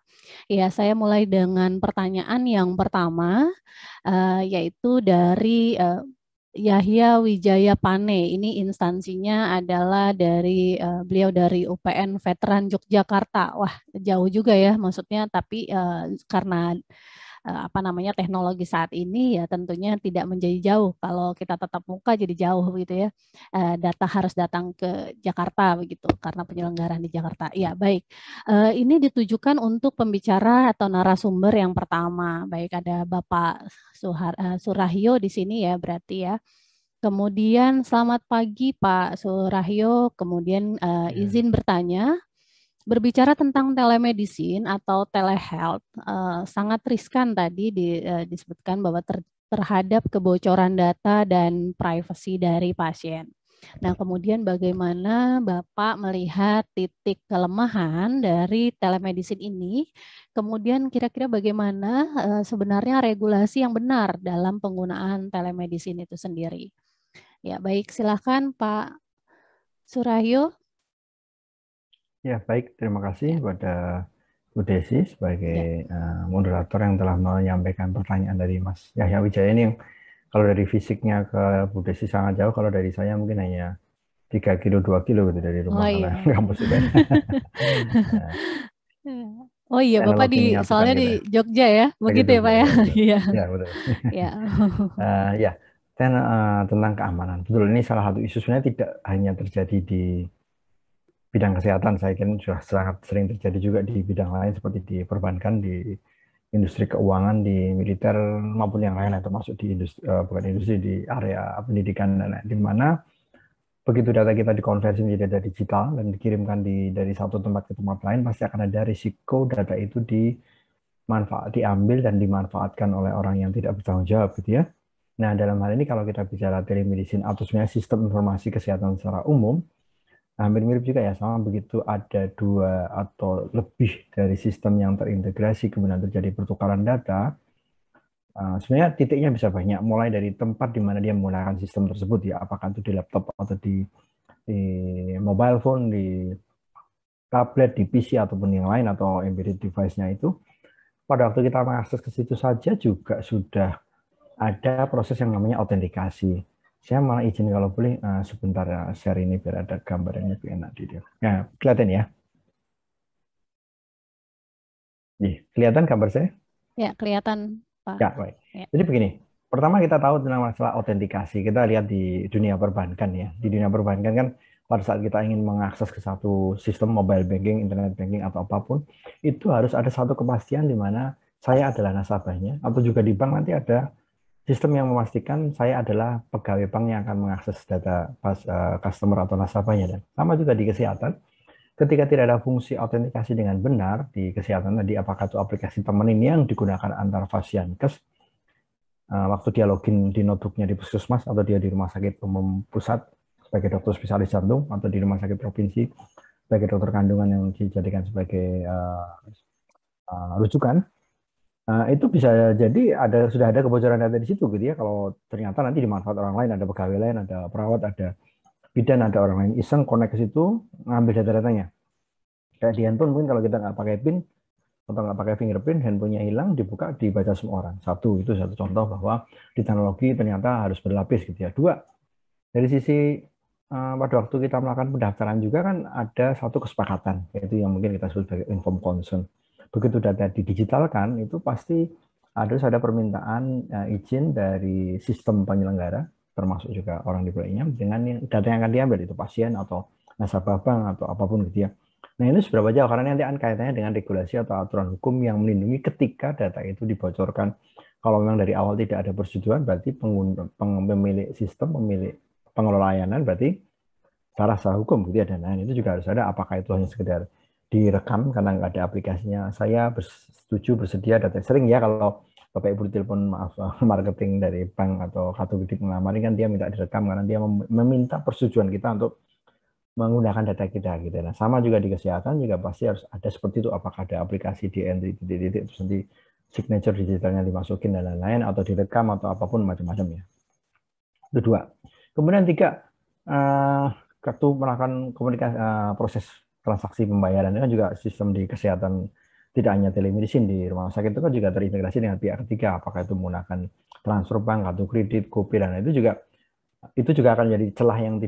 Ya, saya mulai dengan pertanyaan yang pertama, yaitu dari Yahya Wijaya Pane. Ini instansinya adalah dari beliau dari UPN Veteran Yogyakarta. Wah, jauh juga ya maksudnya, tapi karena teknologi saat ini ya tentunya tidak menjadi jauh. Kalau kita tatap muka jadi jauh begitu ya. Data harus datang ke Jakarta begitu karena penyelenggaraan di Jakarta. Ya, baik. Ini ditujukan untuk pembicara atau narasumber yang pertama. Baik, ada Bapak Surahyo di sini ya berarti ya. Kemudian selamat pagi Pak Surahyo, kemudian izin bertanya, berbicara tentang telemedicine atau telehealth, sangat riskan tadi disebutkan bahwa terhadap kebocoran data dan privasi dari pasien. Nah, kemudian bagaimana Bapak melihat titik kelemahan dari telemedicine ini? Kemudian kira-kira bagaimana sebenarnya regulasi yang benar dalam penggunaan telemedicine itu sendiri? Ya, baik, silakan Pak Surahyo. Ya, baik. Terima kasih kepada Bu Desi sebagai moderator yang telah menyampaikan pertanyaan dari Mas Yahya Wijaya ini yang kalau dari fisiknya ke Bu Desi sangat jauh, kalau dari saya mungkin hanya 3 kilo, 2 kilo gitu dari rumah ke kampus UPN. Oh iya, Bapak soalnya di Jogja ya, begitu ya Pak ya? Iya. Ya, betul. Ya, tentang keamanan. Betul, ini salah satu isu sebenarnya tidak hanya terjadi di bidang kesehatan, saya kira sudah sangat sering terjadi juga di bidang lain seperti di perbankan, di industri keuangan, di militer maupun yang lain, termasuk di industri, bukan industri, di area pendidikan dan lain, di mana begitu data kita dikonversi menjadi data digital dan dikirimkan dari satu tempat ke tempat lain, pasti akan ada risiko data itu diambil dan dimanfaatkan oleh orang yang tidak bertanggung jawab, gitu ya. Nah, dalam hal ini kalau kita bicara telemedicine atau sebenarnya sistem informasi kesehatan secara umum, hampir mirip juga ya, sama begitu ada 2 atau lebih dari sistem yang terintegrasi kemudian terjadi pertukaran data. Sebenarnya titiknya bisa banyak, mulai dari tempat di mana dia menggunakan sistem tersebut ya, apakah itu di laptop atau di mobile phone, di tablet, di PC ataupun yang lain atau embedded device-nya itu. Pada waktu kita mengakses ke situ saja juga sudah ada proses yang namanya autentikasi. Saya malah izin kalau boleh sebentar share ini biar ada gambar yang lebih enak di dia. Nah, kelihatan ya? Kelihatan gambar saya? Ya, kelihatan Pak. Ya, baik. Ya. Jadi begini, pertama kita tahu tentang masalah autentikasi. Kita lihat di dunia perbankan ya. Di dunia perbankan kan pada saat kita ingin mengakses ke satu sistem mobile banking, internet banking atau apapun, itu harus ada satu kepastian di mana saya adalah nasabahnya, atau juga di bank nanti ada sistem yang memastikan saya adalah pegawai bank yang akan mengakses data customer atau nasabahnya. Dan sama juga di kesehatan, ketika tidak ada fungsi autentikasi dengan benar di kesehatan tadi, apakah itu aplikasi temenin yang digunakan antar Fasiankes, waktu dia login di notebooknya di puskesmas atau dia di rumah sakit umum pusat sebagai dokter spesialis jantung atau di rumah sakit provinsi sebagai dokter kandungan yang dijadikan sebagai rujukan, itu bisa jadi sudah ada kebocoran data di situ gitu ya. Kalau ternyata nanti dimanfaat orang lain, ada pegawai lain, ada perawat, ada bidan, ada orang lain iseng connect ke situ ngambil data-datanya. Kayak di handphone mungkin kalau kita nggak pakai PIN atau nggak pakai fingerprint, handphonenya hilang, dibuka, dibaca semua orang. Itu satu contoh bahwa di teknologi ternyata harus berlapis gitu ya. 2, dari sisi pada waktu kita melakukan pendaftaran juga kan ada satu kesepakatan, yaitu yang mungkin kita sebut sebagai informed consent. Begitu data didigitalkan, itu pasti harus ada permintaan izin dari sistem penyelenggara, termasuk juga orang di belakangnya, dengan data yang akan diambil, itu pasien atau nasabah bank atau apapun gitu ya. Nah, ini seberapa jauh, karena nanti akan kaitannya dengan regulasi atau aturan hukum yang melindungi ketika data itu dibocorkan. Kalau memang dari awal tidak ada persetujuan, berarti pemilik sistem, pemilik pengelola layanan, berarti secara hukum gitu ya. Dan lain itu juga harus ada, apakah itu hanya sekedar direkam karena nggak ada aplikasinya, saya bersedia data. Sering ya kalau Bapak Ibu telepon marketing dari bank atau kartu kredit melamar, kan dia minta direkam karena dia meminta persetujuan kita untuk menggunakan data kita gitu. Nah, sama juga di kesehatan juga pasti harus ada seperti itu, apakah ada aplikasi di entry titik-titik terus nanti signature digitalnya dimasukin dan lain-lain, atau direkam atau apapun macam-macam ya. Itu 2. Kemudian 3, waktu melakukan komunikasi proses transaksi pembayaran itu kan juga sistem di kesehatan, tidak hanya telemedicine di rumah sakit itu kan juga terintegrasi dengan pihak ketiga, apakah itu menggunakan transfer bank, kartu kredit, GoPay, dan itu juga akan jadi celah yang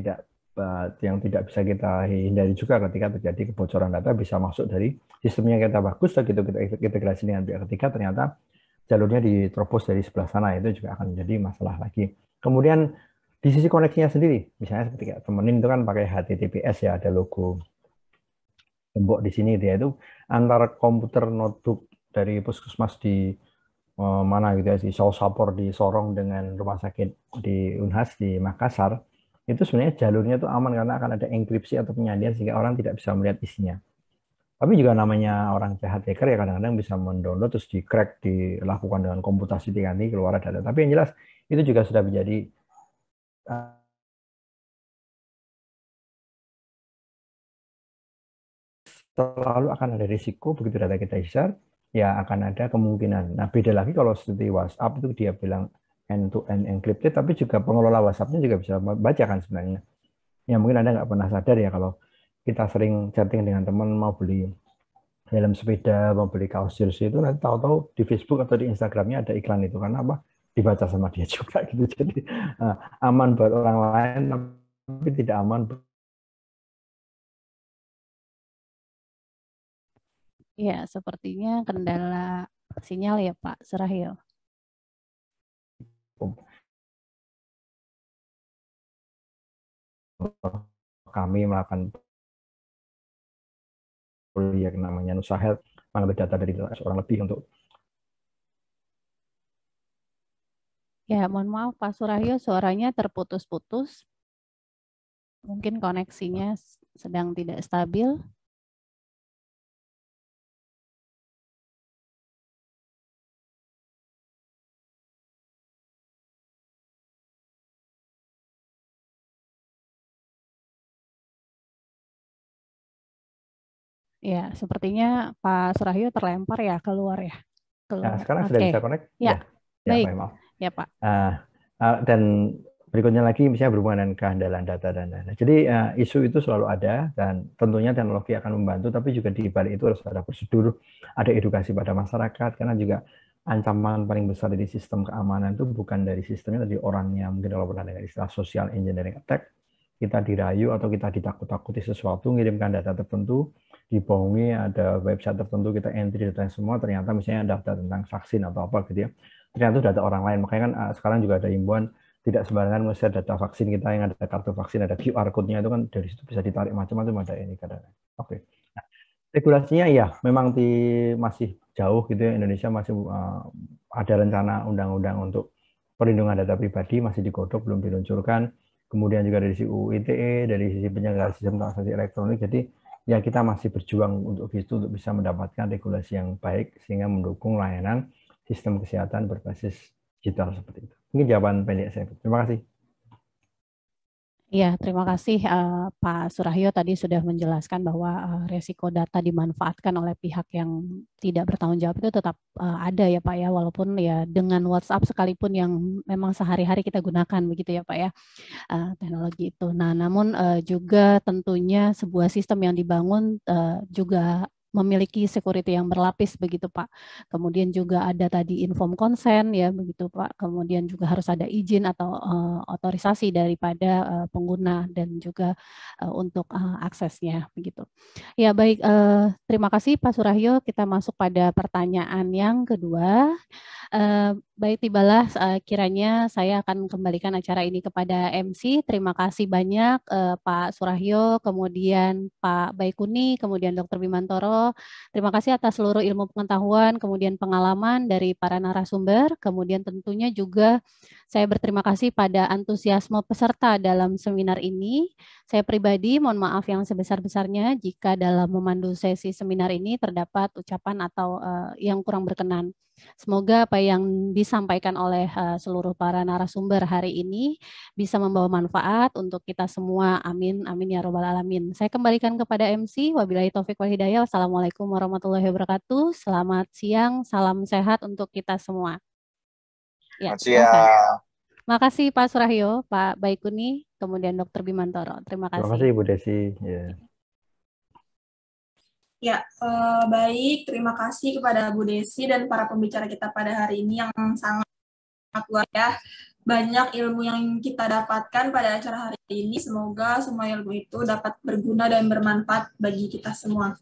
tidak bisa kita hindari juga ketika terjadi kebocoran data bisa masuk dari sistemnya kita bagus, begitu kita integrasi dengan pihak ketiga ternyata jalurnya diterobos dari sebelah sana, itu juga akan menjadi masalah lagi. Kemudian di sisi koneksinya sendiri, misalnya ketika temenin itu kan pakai HTTPS ya, ada logo gembok di sini dia itu antara komputer notebook dari puskesmas di mana gitu ya, di Sausapor di Sorong dengan rumah sakit di Unhas di Makassar, itu sebenarnya jalurnya itu aman karena akan ada enkripsi atau penyadian sehingga orang tidak bisa melihat isinya. Tapi juga namanya orang jahat hacker ya kadang-kadang bisa mendownload terus di crack, dilakukan dengan komputasi tinggi, keluar data. Tapi yang jelas itu juga sudah menjadi selalu akan ada risiko begitu data kita share, ya akan ada kemungkinan. Nah, beda lagi kalau seperti WhatsApp itu dia bilang end-to-end encrypted, tapi juga pengelola WhatsApp-nya juga bisa baca kan sebenarnya. Ya mungkin Anda nggak pernah sadar ya kalau kita sering chatting dengan teman mau beli helm sepeda, mau beli kaos jersey itu nanti tahu-tahu di Facebook atau di Instagramnya ada iklan itu, karena apa? Dibaca sama dia juga gitu. Jadi aman buat orang lain tapi tidak aman. Ya, sepertinya kendala sinyal ya Pak Surahyo. Kami melakukan proyek namanya Nusa Health, mengambil data dari seorang lebih untuk. Ya, mohon maaf Pak Surahyo, suaranya terputus-putus. Mungkin koneksinya sedang tidak stabil. Ya, sepertinya Pak Surahyo terlempar ya keluar ya. Nah, sekarang sudah bisa connect? Ya, baik. Maaf. Ya Pak. Dan berikutnya lagi misalnya berhubungan dengan kehandalan data dan lain-lain. Jadi isu itu selalu ada dan tentunya teknologi akan membantu, tapi juga di balik itu harus ada prosedur, ada edukasi pada masyarakat, karena juga ancaman paling besar dari sistem keamanan itu bukan dari sistemnya, dari orangnya. Mungkin kalau pernah dengar istilah social engineering attack, kita dirayu atau kita ditakut-takuti sesuatu, ngirimkan data tertentu, dibohongi, ada website tertentu, kita entry data semua, ternyata misalnya data tentang vaksin atau apa gitu ya, ternyata itu data orang lain. Makanya kan sekarang juga ada himbauan tidak sembarangan nge-share data vaksin kita yang ada kartu vaksin, ada QR code-nya itu kan dari situ bisa ditarik macam-macam, ada ini kadang. Oke. Nah, regulasinya ya memang masih jauh gitu ya, Indonesia masih ada rencana undang-undang untuk perlindungan data pribadi masih digodok, belum diluncurkan. Kemudian juga dari sisi UU ITE, dari sisi penyelenggara sistem transaksi elektronik. Jadi ya kita masih berjuang untuk itu, untuk bisa mendapatkan regulasi yang baik sehingga mendukung layanan sistem kesehatan berbasis digital seperti itu. Ini jawaban pendek saya. Terima kasih. Ya, terima kasih Pak Surahyo tadi sudah menjelaskan bahwa resiko data dimanfaatkan oleh pihak yang tidak bertanggung jawab itu tetap ada ya Pak ya, walaupun ya dengan WhatsApp sekalipun yang memang sehari-hari kita gunakan begitu ya Pak ya, teknologi itu. Nah, namun juga tentunya sebuah sistem yang dibangun juga memiliki security yang berlapis begitu Pak. Kemudian juga ada tadi inform consent ya begitu Pak. Kemudian juga harus ada izin atau otorisasi daripada pengguna dan juga untuk aksesnya begitu. Ya baik, terima kasih Pak Surahyo. Kita masuk pada pertanyaan yang kedua. Baik, tibalah kiranya saya akan kembalikan acara ini kepada MC. Terima kasih banyak Pak Surahyo, kemudian Pak Baikuni, kemudian Dr. Bimantoro. Terima kasih atas seluruh ilmu pengetahuan, kemudian pengalaman dari para narasumber, kemudian tentunya juga Saya berterima kasih pada antusiasme peserta dalam seminar ini. Saya pribadi mohon maaf yang sebesar-besarnya jika dalam memandu sesi seminar ini terdapat ucapan atau yang kurang berkenan. Semoga apa yang disampaikan oleh seluruh para narasumber hari ini bisa membawa manfaat untuk kita semua. Amin, amin ya robbal alamin. Saya kembalikan kepada MC. Wabillahi taufik wal hidayah. Wassalamualaikum warahmatullahi wabarakatuh. Selamat siang, salam sehat untuk kita semua. Ya, silakan. Makasih Pak Surahyo, Pak Baikuni, kemudian Dr. Bimantoro. Terima kasih. Terima kasih Ibu Desi. Ya, baik. Terima kasih kepada Bu Desi dan para pembicara kita pada hari ini yang sangat luar biasa. Banyak ilmu yang kita dapatkan pada acara hari ini. Semoga semua ilmu itu dapat berguna dan bermanfaat bagi kita semua.